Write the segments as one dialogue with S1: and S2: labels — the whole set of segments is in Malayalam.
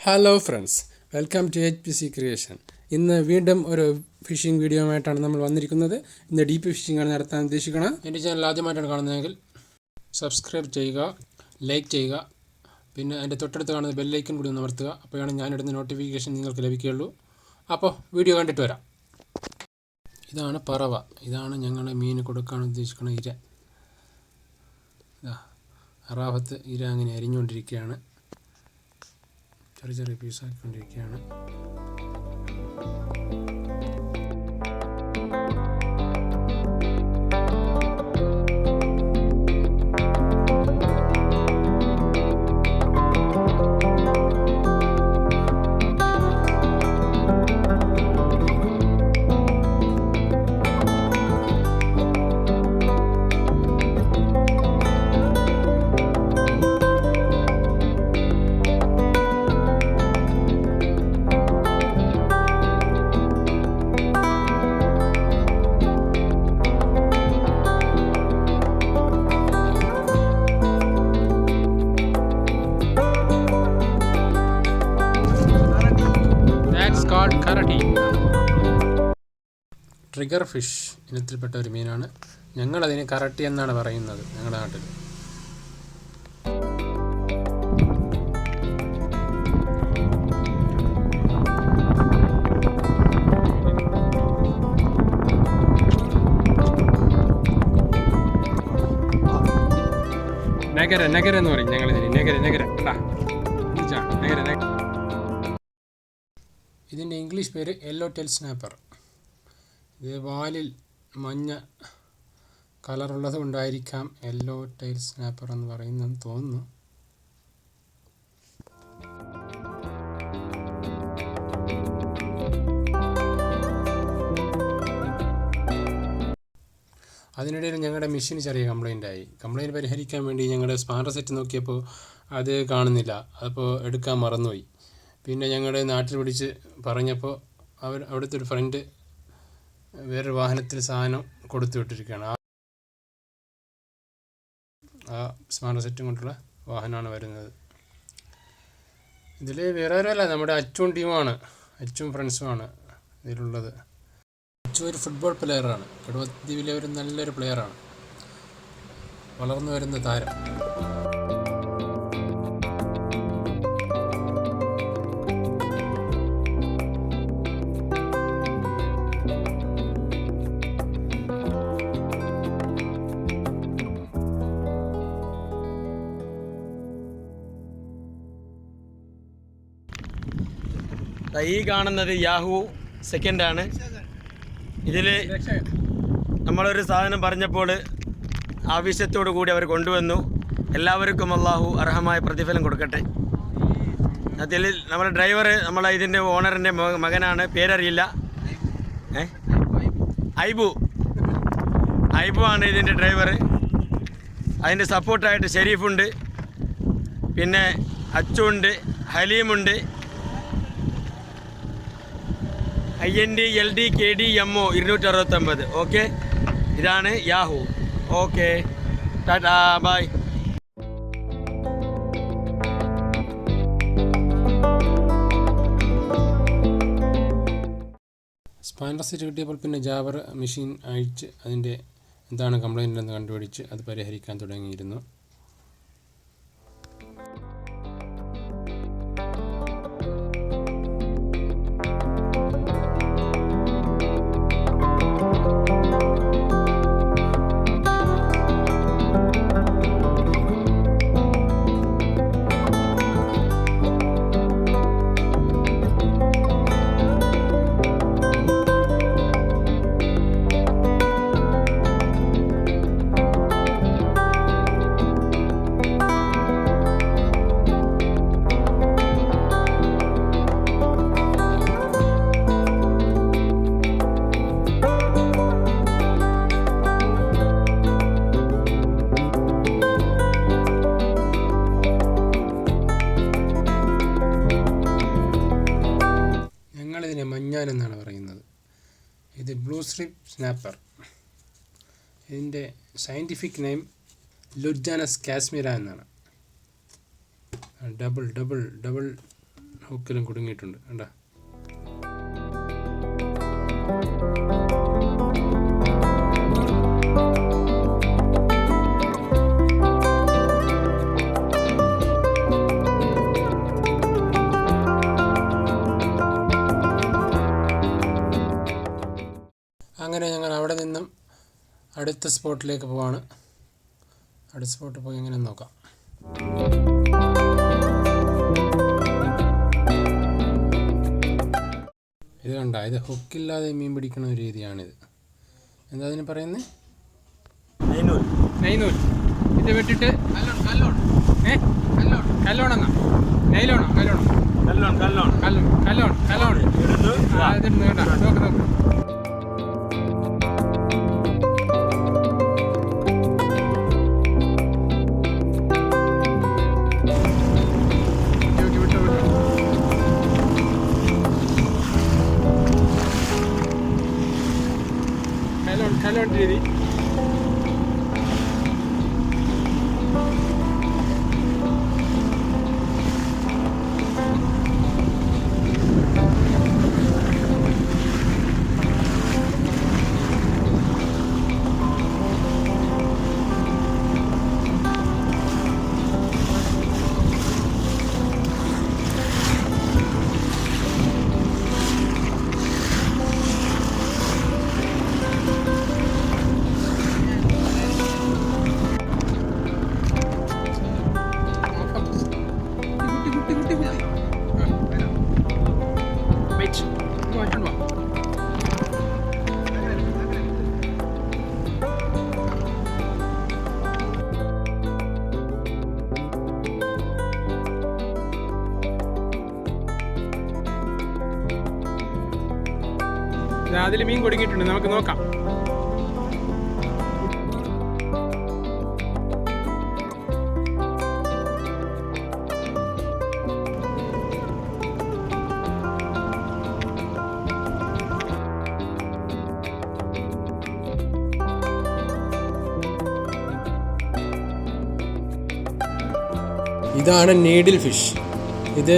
S1: Hello friends, welcome to HPC creation. ഇന്ന് വീണ്ടും ഒരു ഫിഷിംഗ് വീഡിയോയുമായിട്ടാണ് നമ്മൾ വന്നിരിക്കുന്നത്. ഇന്ന് ഡീപ്പ് ഫിഷിംഗ് ആണ് നടത്താൻ ഉദ്ദേശിക്കുന്നത്. എൻ്റെ ചാനൽ ആദ്യമായിട്ടാണ് കാണുന്നതെങ്കിൽ സബ്സ്ക്രൈബ് ചെയ്യുക, ലൈക്ക് ചെയ്യുക, പിന്നെ അതിൻ്റെ തൊട്ടടുത്ത് കാണുന്ന ബെല്ലൈക്കൺ കൂടി ഒന്ന് അമർത്തുക. അപ്പോഴാണ് ഞാനിടുന്ന നോട്ടിഫിക്കേഷൻ നിങ്ങൾക്ക് ലഭിക്കുകയുള്ളൂ. അപ്പോൾ വീഡിയോ കണ്ടിട്ട് വരാം. ഇതാണ് പറവ. ഇതാണ് ഞങ്ങൾ മീൻ കൊടുക്കാൻ ഉദ്ദേശിക്കുന്ന ഇര. അറാഫത്ത് ഇര അങ്ങനെ അരിഞ്ഞുകൊണ്ടിരിക്കുകയാണ്. ചെറിയ ചെറിയ പീസാക്കിക്കൊണ്ടിരിക്കുകയാണ്. കരടി ട്രിഗർ ഫിഷ് ഇനത്തിൽപ്പെട്ട ഒരു മീനാണ്. ഞങ്ങളതിന് കരട്ടി എന്നാണ് പറയുന്നത് ഞങ്ങളുടെ നാട്ടിൽ. നഗര എന്ന് പറയും ഞങ്ങളിതിന്. നഗര ഇതിൻ്റെ ഇംഗ്ലീഷ് പേര് യെല്ലോ ടെയിൽ സ്നാപ്പർ. ഇത് വാലിൽ മഞ്ഞ കളറുള്ളത് കൊണ്ടായിരിക്കാം യെല്ലോ ടെയിൽ സ്നാപ്പർ എന്ന് പറയുന്നതെന്ന് തോന്നുന്നു. അതിനിടയിൽ ഞങ്ങളുടെ മെഷീൻ ചെറിയ കംപ്ലൈൻറ്റ് പരിഹരിക്കാൻ വേണ്ടി ഞങ്ങളുടെ സ്പാനർ സെറ്റ് നോക്കിയപ്പോൾ അത് കാണുന്നില്ല. അപ്പോൾ എടുക്കാൻ മറന്നുപോയി. പിന്നെ ഞങ്ങളുടെ നാട്ടിൽ പിടിച്ച് പറഞ്ഞപ്പോൾ അവിടുത്തെ ഒരു ഫ്രണ്ട് വേറൊരു വാഹനത്തിൽ സാധനം കൊടുത്തു വിട്ടിരിക്കുകയാണ്. ആ സ്മാർട്ട് സെറ്റും കൊണ്ടുള്ള വാഹനമാണ് വരുന്നത്. ഇതിൽ വേറെ ആരുമല്ല, നമ്മുടെ അച്ചും ടീമാണ്, അച്ചും ഫ്രണ്ട്സുമാണ് ഇതിലുള്ളത്. അച്ചു ഒരു ഫുട്ബോൾ പ്ലെയറാണ്. കടുവദ്വീപിലെ ഒരു നല്ലൊരു പ്ലെയറാണ്, വളർന്നു വരുന്ന താരം.
S2: ഈ കാണുന്നത് യാഹൂ സെക്കൻഡാണ്. ഇതിൽ നമ്മളൊരു സാധനം പറഞ്ഞപ്പോൾ ആവശ്യത്തോടു കൂടി അവർ കൊണ്ടുവന്നു. എല്ലാവർക്കും അള്ളാഹു അർഹമായ പ്രതിഫലം കൊടുക്കട്ടെ. അതിൽ നമ്മുടെ ഡ്രൈവർ നമ്മളെ ഇതിൻ്റെ ഓണറിൻ്റെ മകനാണ്, പേരറിയില്ല. ഐബു ആണ് ഇതിൻ്റെ ഡ്രൈവർ. അതിൻ്റെ സപ്പോർട്ടായിട്ട് ഷെരീഫുണ്ട്, പിന്നെ അച്ചുണ്ട്, ഹലീമുണ്ട്, IND LD KD MO 269. Okay, ഇതാണ് Yahoo. Okay, ta-ta, bye.
S1: Spanner set കിട്ടിയപ്പോൾ പിന്നെ ജാബർ മെഷീൻ അഴിച്ച് അതിൻ്റെ എന്താണ് കംപ്ലൈൻ്റ് എന്ന് കണ്ടുപിടിച്ച് അത് പരിഹരിക്കാൻ തുടങ്ങിയിരുന്നു. മഞ്ഞാൻ എന്നാണ് പറയുന്നത്. ഇത് ബ്ലൂ സ്ട്രിപ്പ് സ്നാപ്പർ. ഇതിൻ്റെ സയൻറ്റിഫിക് നെയിം ലുഡ്ജാനസ് കാശ്മീര എന്നാണ്. ഡബിൾ ഹുക്കിലും കുടുങ്ങിയിട്ടുണ്ട് കണ്ടോ. അങ്ങനെ ഞങ്ങൾ അവിടെ നിന്നും അടുത്ത സ്പോട്ടിലേക്ക് പോവാണ്. അടുത്ത സ്പോട്ടിൽ പോയി എങ്ങനെ നോക്കാം. ഇത് കണ്ട, ഇത് ഹുക്കില്ലാതെ മീൻ പിടിക്കുന്ന ഒരു രീതിയാണിത്. എന്താ അതിന് പറയുന്നത്? നൈനൂൽ. ഇത് വിട്ടിട്ട് കല്ലോണെന്നാ നൈലോണോ കല്ലോൺ ഇതിടുന്നു കേട്ടോ. നോക്ക് കല്ലോൺ രീതി. അതിൽ മീൻ കുടുങ്ങിയിട്ടുണ്ട്, നമുക്ക് നോക്കാം. ഇതാണ് നീഡിൽ ഫിഷ്. ഇത്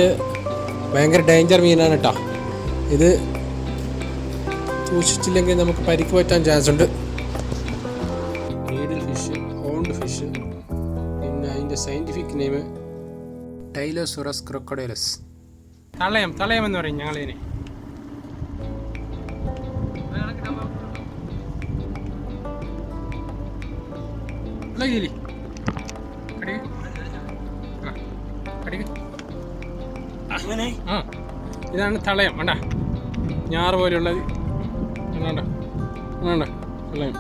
S1: ഭയങ്കര ഡേഞ്ചർ മീനാണ് കേട്ടോ. ഇത് സൂക്ഷിച്ചില്ലെങ്കിൽ നമുക്ക് പരിക്ക് പറ്റാൻ ചാൻസ് ഉണ്ട്. നീഡിൽ ഫിഷ്, ഹോണ്ട് ഫിഷ്, പിന്നെ അതിൻ്റെ സയൻറ്റിഫിക് നെയിം ടൈലോസോറസ് ക്രൊക്കഡൈലസ്. തളയം എന്ന് പറയും ഞങ്ങളിതിന്. ഇതാണ് തളയം. വേണ്ട ഞാറ് പോലെയുള്ളത്. വേണ്ട വേണ്ട തളയം.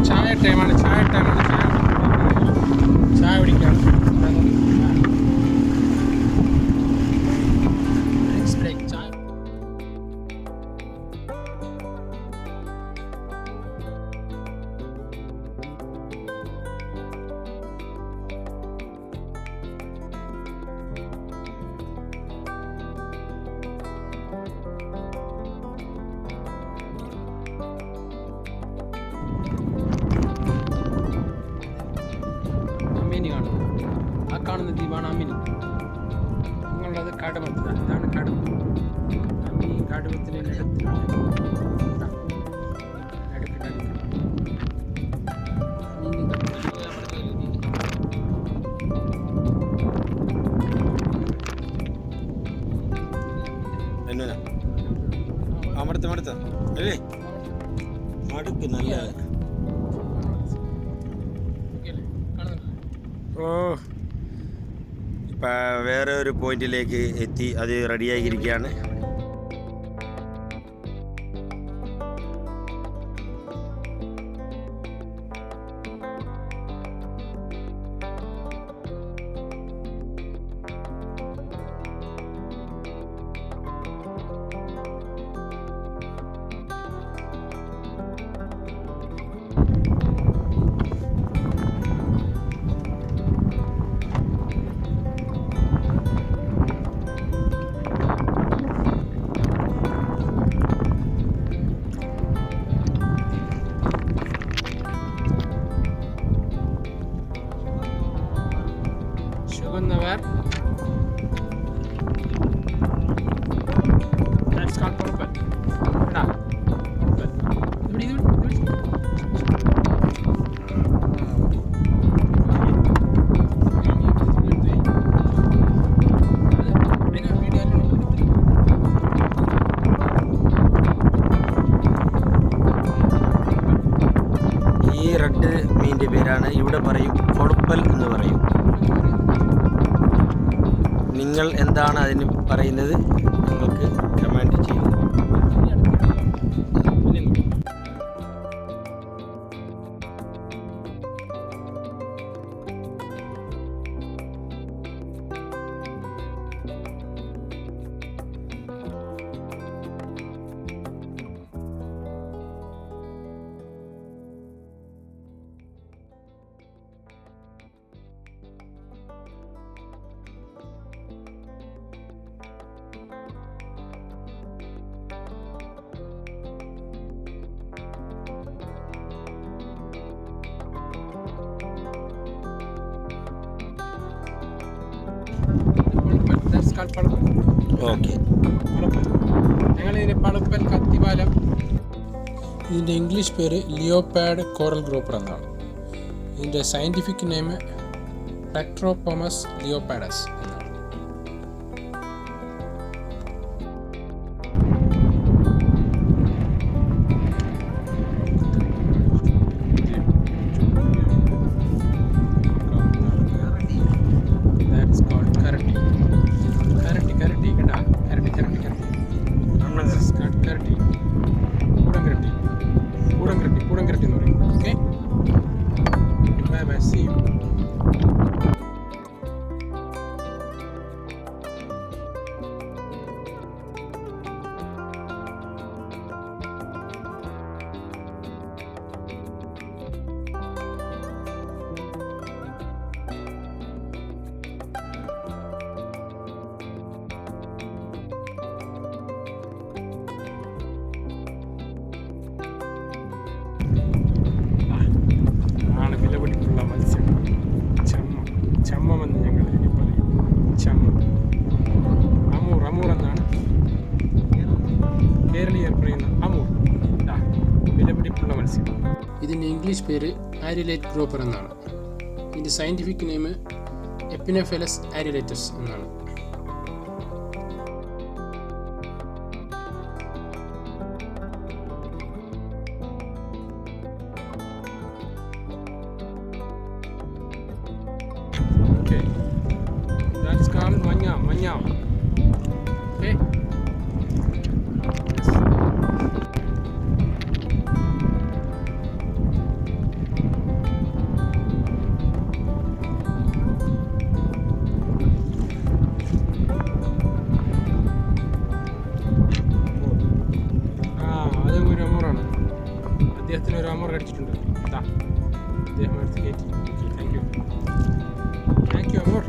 S1: ചായ ടൈമാണ്. ചായ പിടിക്കാണ്. ആ കാണുന്ന ദ്വീപാണ് അമ്മിനി. നിങ്ങളുള്ളത് കടുവത്ത്. ഇതാണ് കടുവ. അമ്മിനി കടുവത്തിൻ്റെ
S2: അമർത്ത അല്ലേ മടുക്ക് നല്ല. ഓ ഇപ്പം വേറെ ഒരു പോയിന്റിലേക്ക് എത്തി. അത് റെഡിയാക്കിയിരിക്കുകയാണ്.
S1: പോകുന്നവർ. That's called purple. എടാ purple. ഇത് പിടി.
S2: ഈ റെഡ് മീനിൻ്റെ പേരാണ് ഇവിടെ പറയും കൊടുപ്പൽ എന്ന് പറയും. നിങ്ങൾ എന്താണ് അതിന് പറയുന്നത് നിങ്ങൾക്ക് കമൻറ്റ് ചെയ്യുക.
S1: That's called purple.
S2: ഓക്കെ.
S1: ഞങ്ങളിതിന് പളുപ്പൽ കത്തിവാലം. ഇതിൻ്റെ ഇംഗ്ലീഷ് പേര് ലിയോപാഡ് കോറൽ ഗ്രൂപ്പർ എന്നാണ്. ഇതിൻ്റെ സയൻറ്റിഫിക് നെയിം പ്ലെക്ട്രോപോമസ് ലിയോപാഡസ് എന്നാണ്. That's called കരട്ടി. കരട്ടി കേട്ടാ. കരട്ടി. This is called കരട്ടി. കൂടംകരട്ടി എന്ന് പറയും. Okay, bye see you. ആണ് വിലപിടിപ്പുള്ള മത്സ്യം ചമ്മമെന്ന് ഞങ്ങൾ ഇതിനെ പറയും. ചമ്മം, അമൂർ എന്നാണ് കേരളീയർ പറയുന്ന അമൂർ. വിലപിടിപ്പുള്ള മത്സ്യം. ഇതിൻ്റെ ഇംഗ്ലീഷ് പേര് ആരിലേറ്റ് ഗ്രൂപ്പർ എന്നാണ്. ഇതിൻ്റെ സയൻറ്റിഫിക് നെയിം എപ്പിനോഫെലസ് ആരിലേറ്റസ് എന്നാണ്. Okay, that's called manyam. Okay. അതും ഒരു അമൂറാണ്. അദ്ദേഹത്തിന് ഒരു അമൂർ കടിച്ചിട്ടുണ്ട്. അദ്ദേഹം എടുത്ത് കയറ്റി. Thank you Amur.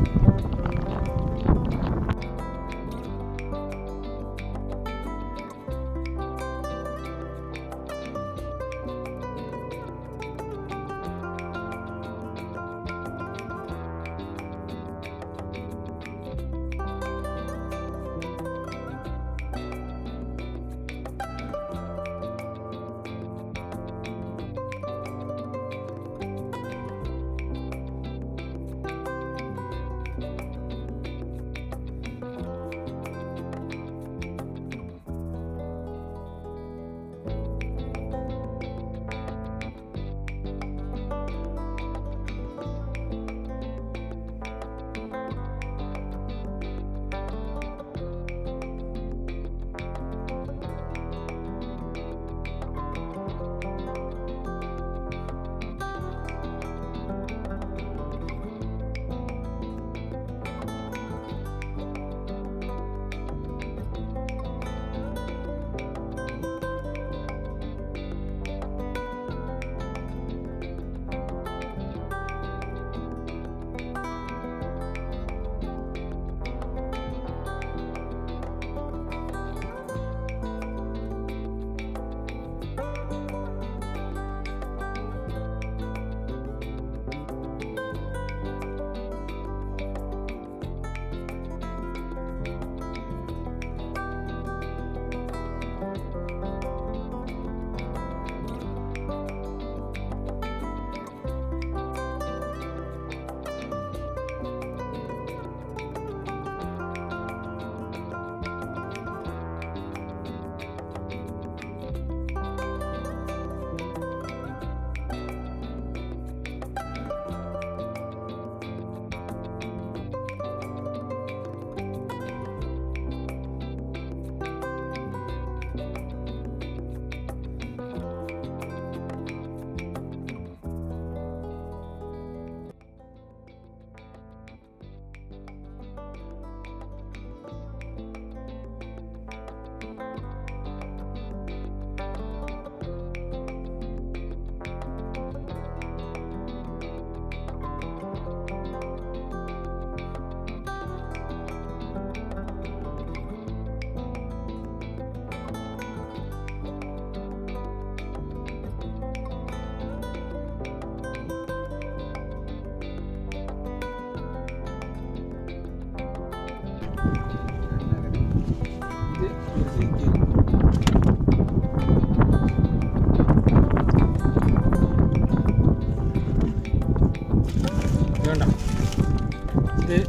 S1: ഇത്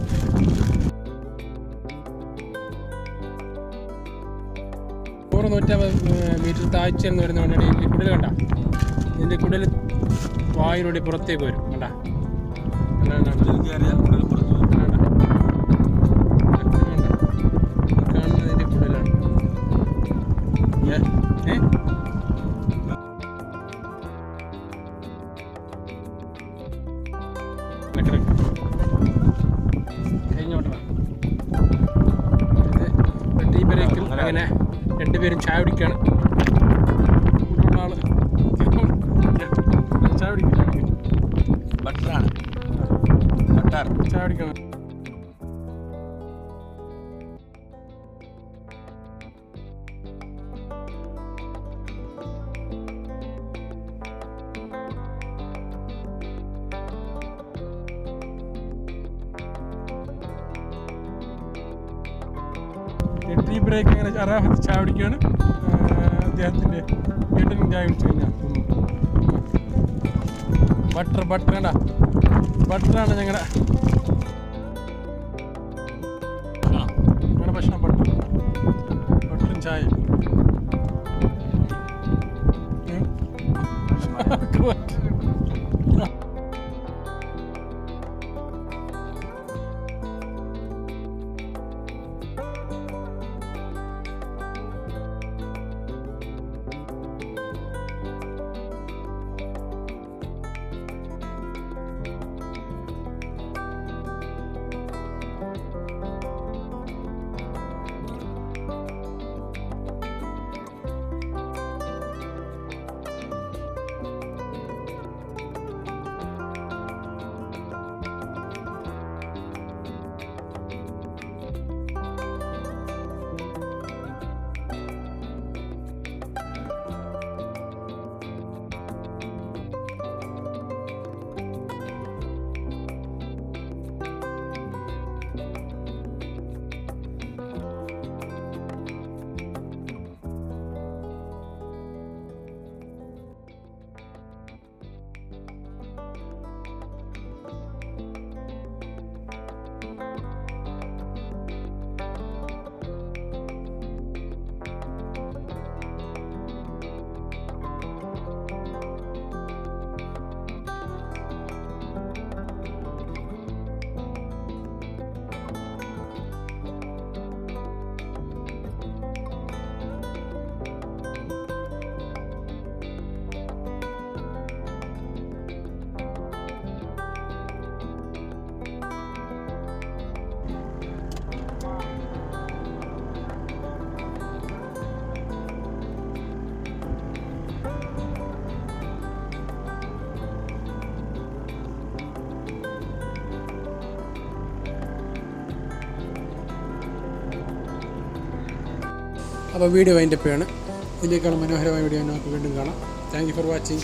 S1: നൂറ് 150 മീറ്റർ താഴ്ച എന്ന് വരുന്നതുകൊണ്ടാണ് ഇതിൻ്റെ കുടൽ കണ്ട. ഇതിൻ്റെ കുടൽ വായുവിലൂടെ പുറത്തേക്ക് വരും കണ്ട. കാണുന്നതിൻ്റെ കുടലാണ്. കഴിഞ്ഞോട്ടാ ടീ ബ്രേക്കിൽ അങ്ങനെ രണ്ടുപേരും ചായ കുടിക്കുകയാണ്. കൂടെയുള്ള ആള് ചായ കുടിക്കണം. ചായ കുടിക്കണം. ടീ ബ്രേക്ക് അങ്ങനെ അറാഹത്ത് ചായ കുടിക്കുകയാണ്. അദ്ദേഹത്തിൻ്റെ വീട്ടിലും ചായ കുടിച്ചു കഴിഞ്ഞാൽ ബട്ടർ കണ്ട ബട്ടറാണ് ഞങ്ങളുടെ ഭക്ഷണം. ബട്ടറും ചായ
S3: അപ്പോൾ വീഡിയോ വൈൻഡപ്പ് ചെയ്യാണ്. ഇതിനേക്കാളും മനോഹരമായ വീഡിയോ നമുക്ക് വീണ്ടും കാണാം. Thank you for watching.